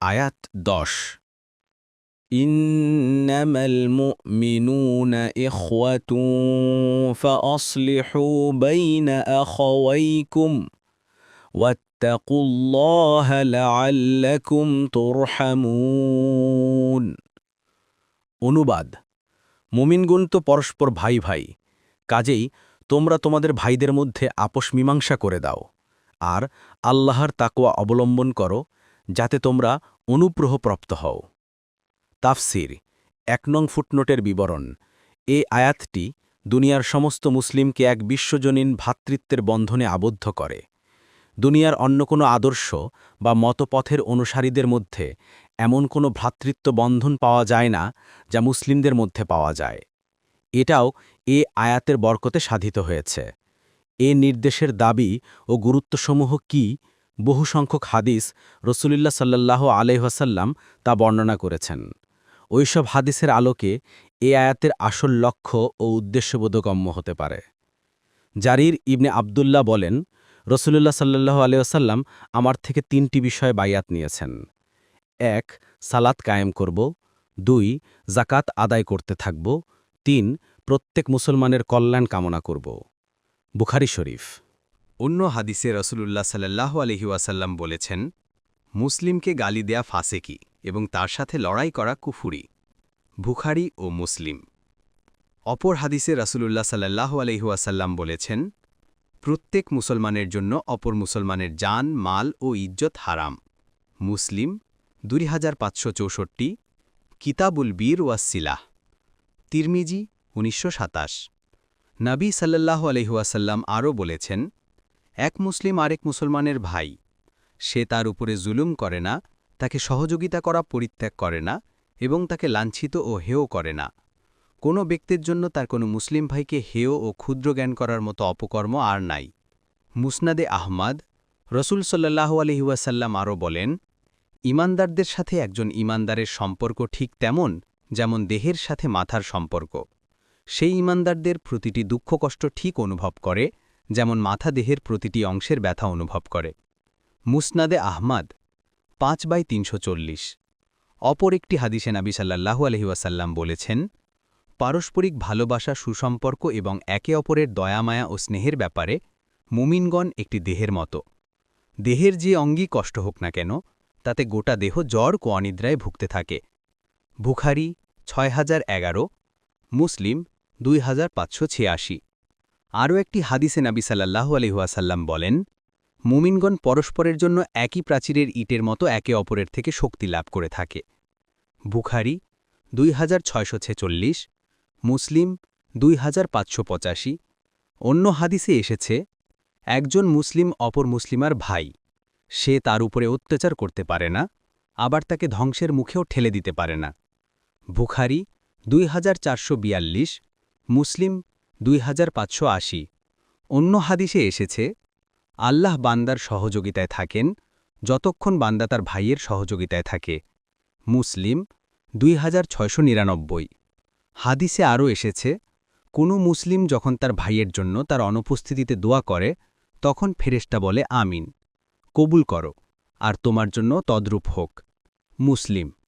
আয়াত 10 ইন্নামাল মুমিনুনা ইখওয়াতুন ফাআসলিহু বাইনা আখাওয়াইকুম ওয়াত্তাকুল্লাহা লাআল্লাকুম তুরহামুন। অনুবাদ: মুমিনগণ তো পরস্পর ভাই ভাই, কাজেই তোমরা তোমাদের ভাইদের মধ্যে আপোষ মীমাংসা করে দাও আর আল্লাহর তাকওয়া অবলম্বন করো, যাতে তোমরা অনুগ্রহপ্রাপ্ত হও। তাফসির 1 নং ফুটনোটের বিবরণ: এ আয়াতটি দুনিয়ার সমস্ত মুসলিমকে এক বিশ্বজনীন ভ্রাতৃত্বের বন্ধনে আবদ্ধ করে। দুনিয়ার অন্য কোনো আদর্শ বা মতপথের অনুসারীদের মধ্যে এমন কোনো ভ্রাতৃত্ব বন্ধন পাওয়া যায় না যা মুসলিমদের মধ্যে পাওয়া যায়। এটাও এ আয়াতের বরকতে সাধিত হয়েছে। এ নির্দেশের দাবি ও গুরুত্বসমূহ কি, বহু সংখ্যক হাদিস রাসূলুল্লাহ সাল্লাল্লাহু আলাইহি ওয়াসাল্লাম তা বর্ণনা করেছেন। ওইসব হাদিসের আলোকে এ আয়াতের আসল লক্ষ্য ও উদ্দেশ্যবোধগম্য হতে পারে। জারির ইবনে আবদুল্লাহ বলেন, রাসূলুল্লাহ সাল্লাল্লাহু আলাইহি ওয়াসাল্লাম আমার থেকে 3টি বিষয়ে বায়াত নিয়েছেন। 1. সালাত কায়েম করব, 2. যাকাত আদায় করতে থাকব, 3. প্রত্যেক মুসলমানের কল্যাণ কামনা করব। বুখারী শরীফ। অন্য হাদিসে রাসূলুল্লাহ সাল্লাল্লাহু আলাইহি ওয়াসাল্লাম বলেছেন, মুসলিমকে গালি দেয়া ফাসেকি এবং তার সাথে লড়াই করা কুফুরি। বুখারী ও মুসলিম। অপর হাদিসে রাসূলুল্লাহ সাল্লাল্লাহু আলাইহি ওয়াসাল্লাম বলেছেন, প্রত্যেক মুসলমানের জন্য অপর মুসলমানের জান, মাল ও ইজ্জত হারাম। মুসলিম 2564, কিতাবুল বীর ওয়াস সিলাহ। তিরমিজি 1927। নবী সাল্লাল্লাহু আলাইহি ওয়াসাল্লাম আরও বলেছেন, এক মুসলিম আরেক মুসলমানের ভাই, সে তার উপরে জুলুম করে না, তাকে সহযোগিতা করা পরিত্যাগ করে না এবং তাকে লাঞ্ছিত ও হেয় করে না। কোনো ব্যক্তির জন্য তার কোনো মুসলিম ভাইকে হেয় ও ক্ষুদ্র জ্ঞান করার মতো অপকর্ম আর নাই। মুসনাদে আহমাদ। রসুল সাল্লাল্লাহু আলাইহি ওয়াসাল্লাম আরও বলেন, ঈমানদারদের সাথে একজন ঈমানদারের সম্পর্ক ঠিক তেমন যেমন দেহের সাথে মাথার সম্পর্ক। সেই ঈমানদারদের প্রতিটি দুঃখ কষ্ট ঠিক অনুভব করে যেমন মাথা দেহের প্রতিটি অংশের ব্যথা অনুভব করে। মুসনাদে আহমাদ 5/340। অপর একটি হাদিসে নবী সাল্লাল্লাহু আলাইহি ওয়াসাল্লাম বলেছেন, পারস্পরিক ভালোবাসা, সুসম্পর্ক এবং একে অপরের দয়ামায়া ও স্নেহের ব্যাপারে মুমিনগণ একটি দেহের মতো। দেহের যে অঙ্গই কষ্ট হোক না কেন, তাতে গোটা দেহ জ্বর ও অনিদ্রায় ভুগতে থাকে। বুখারী 6011, মুসলিম 2586। আরও একটি হাদিসে নবী সাল্লাল্লাহু আলাইহি ওয়াসাল্লাম বলেন, মুমিনগণ পরস্পরের জন্য একই প্রাচীরের ইটের মতো একে অপরের থেকে শক্তি লাভ করে থাকে। বুখারী 2646, মুসলিম 2585। অন্য হাদিসে এসেছে, একজন মুসলিম অপর মুসলিমার ভাই, সে তার উপরে অত্যাচার করতে পারে না, আবার তাকে ধ্বংসের মুখেও ঠেলে দিতে পারে না। বুখারী 2442, মুসলিম 2580। অন্য হাদিসে এসেছে, আল্লাহ বান্দার সহযোগিতায় থাকেন যতক্ষণ বান্দা তার ভাইয়ের সহযোগিতায় থাকে। মুসলিম 2699। হাদিসে আরও এসেছে, কোনো মুসলিম যখন তার ভাইয়ের জন্য তার অনুপস্থিতিতে দোয়া করে, তখন ফেরেশতা বলে আমিন, কবুল করো, আর তোমার জন্য তদ্রূপ হোক। মুসলিম।